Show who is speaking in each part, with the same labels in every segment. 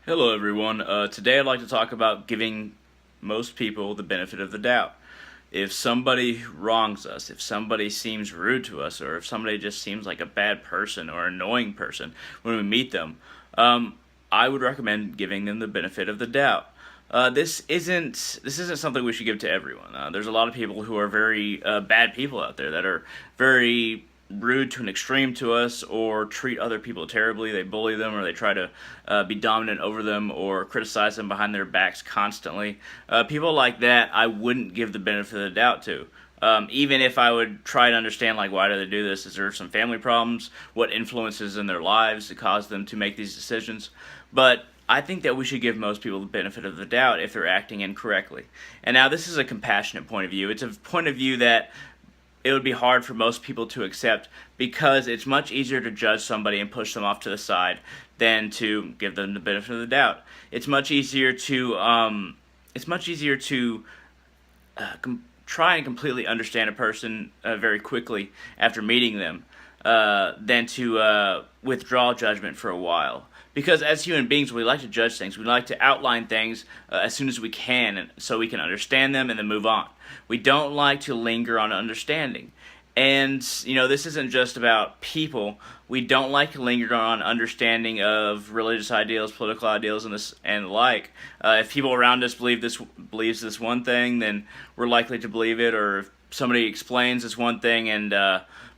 Speaker 1: Hello everyone. Today I'd like to talk about giving most people the benefit of the doubt. If somebody wrongs us, if somebody seems rude to us, or if somebody just seems like a bad person or annoying person when we meet them, I would recommend giving them the benefit of the doubt. This isn't something we should give to everyone. There's a lot of people who are very bad people out there that are very rude to an extreme to us, or treat other people terribly. They bully them, or they try to be dominant over them, or criticize them behind their backs constantly. People like that, I wouldn't give the benefit of the doubt to. Even if I would try to understand, like, why do they do this? Is there some family problems? What influences in their lives that cause them to make these decisions? But I think that we should give most people the benefit of the doubt if they're acting incorrectly. And now, this is a compassionate point of view. It's a point of view that it would be hard for most people to accept, because it's much easier to judge somebody and push them off to the side than to give them the benefit of the doubt. It's much easier to try and completely understand a person very quickly after meeting them than to withdraw judgment for a while. Because as human beings, we like to judge things. We like to outline things as soon as we can, so we can understand them and then move on. We don't like to linger on understanding. And, this isn't just about people. We don't like to linger on understanding of religious ideals, political ideals, and the like. If people around us believes this one thing, then we're likely to believe it. Or if somebody explains this one thing and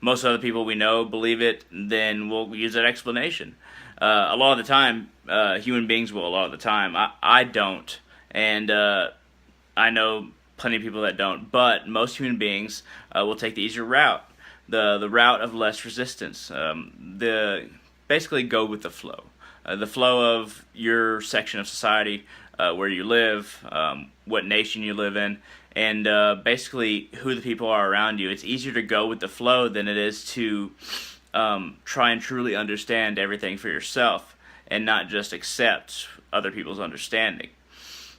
Speaker 1: most other people we know believe it, then we'll use that explanation. A lot of the time, human beings will. A lot of the time, I don't, and I know plenty of people that don't. But most human beings will take the easier route, the route of less resistance. Basically go with the flow of your section of society, where you live, what nation you live in, and basically who the people are around you. It's easier to go with the flow than it is to try and truly understand everything for yourself and not just accept other people's understanding.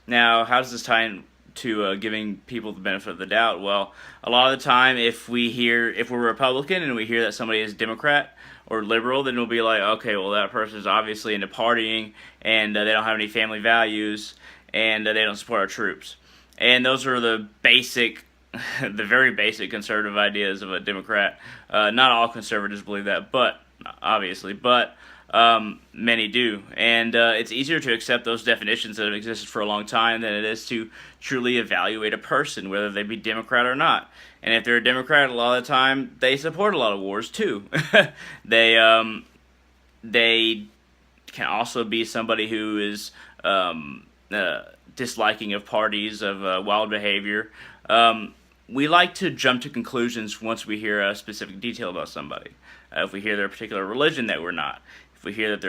Speaker 1: Now, how does this tie into giving people the benefit of the doubt? Well, a lot of the time, if we're Republican and we hear that somebody is Democrat or liberal, then we'll be like, okay, well, that person is obviously into partying, and they don't have any family values, and they don't support our troops. And those are the very basic conservative ideas of a Democrat. Not all conservatives believe that, but many do. And it's easier to accept those definitions that have existed for a long time than it is to truly evaluate a person, whether they be Democrat or not. And if they're a Democrat, a lot of the time they support a lot of wars too. They can also be somebody who is disliking of parties, of wild behavior. We like to jump to conclusions once we hear a specific detail about somebody. If we hear their particular religion that we're not, if we hear that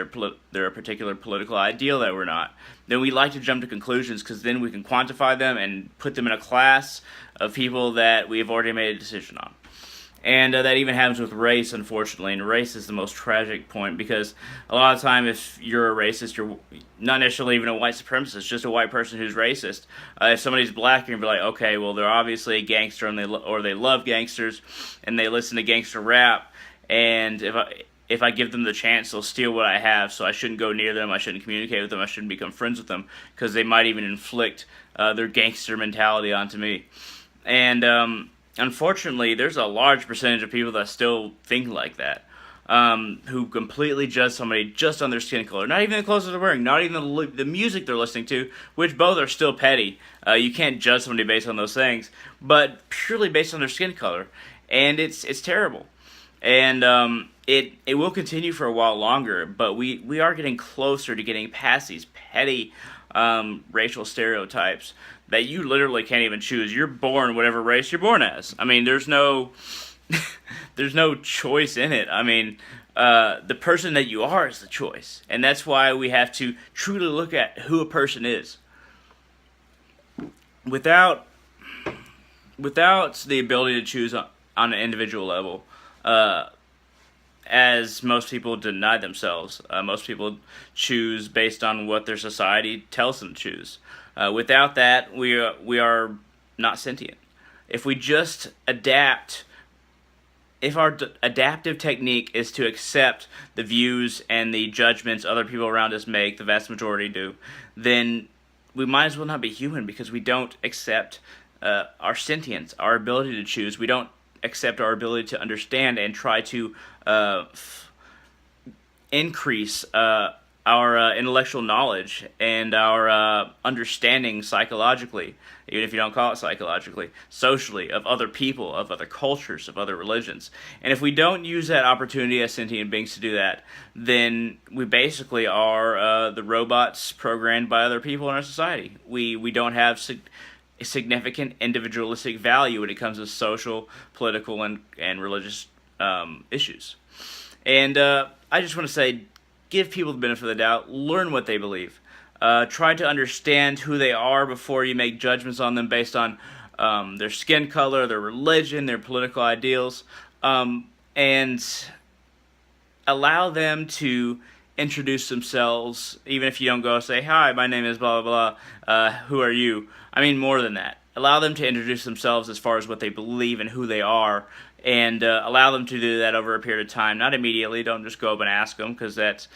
Speaker 1: they're a particular political ideal that we're not, then we like to jump to conclusions, because then we can quantify them and put them in a class of people that we have already made a decision on. And that even happens with race, unfortunately. And race is the most tragic point, because a lot of the time, if you're a racist, you're not necessarily even a white supremacist, just a white person who's racist. If somebody's black, you're going to be like, okay, well, they're obviously a gangster, and they love gangsters, and they listen to gangster rap, and if I give them the chance, they'll steal what I have, so I shouldn't go near them, I shouldn't communicate with them, I shouldn't become friends with them, because they might even inflict their gangster mentality onto me. And unfortunately, there's a large percentage of people that still think like that, who completely judge somebody just on their skin color. Not even the clothes they're wearing, not even the music they're listening to, which both are still petty. You can't judge somebody based on those things, but purely based on their skin color. And it's terrible. And it will continue for a while longer, but we are getting closer to getting past these petty racial stereotypes that you literally can't even choose. You're born whatever race you're born as. I mean, there's no there's no choice in it. I mean, the person that you are is the choice, and that's why we have to truly look at who a person is. Without the ability to choose on an individual level, as most people deny themselves. Most people choose based on what their society tells them to choose. Without that, we are not sentient. If we just adapt if our adaptive technique is to accept the views and the judgments other people around us make, the vast majority do, then we might as well not be human, because we don't accept our sentience, our ability to choose. We don't accept our ability to understand and try to increase our intellectual knowledge and our understanding psychologically, even if you don't call it psychologically, socially, of other people, of other cultures, of other religions. And if we don't use that opportunity as sentient beings to do that, then we basically are the robots programmed by other people in our society. We don't have significant individualistic value when it comes to social, political, and religious issues. And I just want to say, give people the benefit of the doubt, learn what they believe. Try to understand who they are before you make judgments on them based on their skin color, their religion, their political ideals, and allow them to introduce themselves, even if you don't go say, "Hi, my name is blah, blah, blah, who are you?" I mean, more than that. Allow them to introduce themselves as far as what they believe and who they are, and allow them to do that over a period of time. Not immediately. Don't just go up and ask them, because that's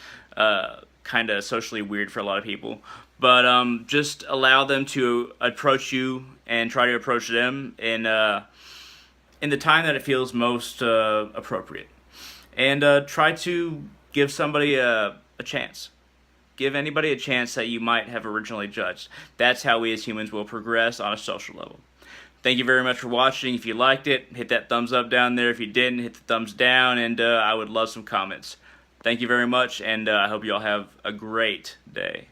Speaker 1: kind of socially weird for a lot of people. But just allow them to approach you and try to approach them in the time that it feels most appropriate. And try to give somebody a chance. Give anybody a chance that you might have originally judged. That's how we as humans will progress on a social level. Thank you very much for watching. If you liked it, hit that thumbs up down there. If you didn't, hit the thumbs down, and I would love some comments. Thank you very much, and I hope you all have a great day.